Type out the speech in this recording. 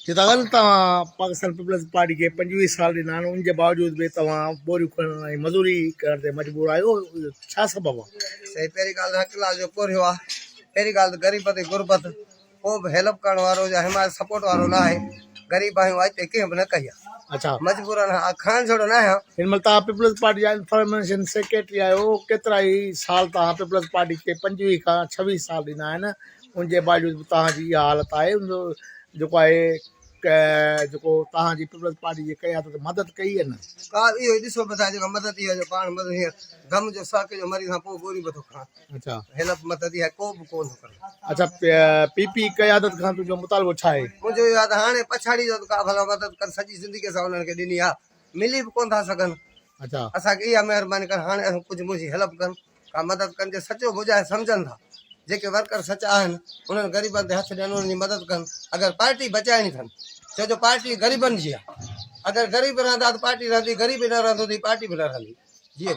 चितागल Pakistan peoples party के 25 साल ॾिना आहिनि, उन जे बावजूद भी तव्हां बोरियूं खणण ऐं मज़ूरी करण ते मजबूर आहियो, छा सबबु आहे? सही पहिरीं ॻाल्हि त हक़लाल जो कोरियो आहे। पहिरीं ॻाल्हि त ग़रीब ते गुरबत, को बि हेल्प करण वारो या हिमायत सपोर्ट वारो न आहे। ग़रीब आहियूं, अॼु ताईं कंहिं बि न कई आहे। अच्छा, मजबूरन खणण जहिड़ो न आहियां। हिन महिल तव्हां पीपल्स पार्टी जा इंफॉर्मेशन सेक्रेटरी आहियो, केतिरा ई साल तव्हां पीपल्स पार्टी खे 25 खां 26 साल ॾिना आहिनि, उन जे बावजूद तव्हांजी इहा हालत आहे। जेको आहे जेको तव्हांजी पीपल्स पार्टी जे क़यादत मदद कई आहे न, का इहो ॾिसो ॿुधाए जेका मदद इहा जो पाण मदद हीअं गम जो साके जो मरीज़ खां पोइ गोरी बि थो खणा। अच्छा, हेल्प मदद इहा को बि कोन थो करे। अच्छा, पीपी क़यादत खां तुंहिंजो मुतालबो छा आहे? मुंहिंजो इहो आहे त हाणे पछाड़ी जो का भला मदद कर, सॼी ज़िंदगी असां उन्हनि खे ॾिनी आहे, मिली बि कोन था सघनि। अच्छा, असांखे इहा महिरबानी कर, हाणे असां कुझु मुंहिंजी हेल्प कनि, का मदद कनि, जे सचो बुझाए सम्झनि था। जेके वर्कर सचा आहिनि उन्हनि ग़रीबनि ते हथु ॾियनि, उन्हनि जी मदद कनि। अगरि पार्टी बचाइणी अथनि, छो जो पार्टी ग़रीबनि जी आहे। अगरि ग़रीब रहंदा त पार्टी रहंदी, ग़रीब न रहंदो त पार्टी बि न रहंदी। जीअं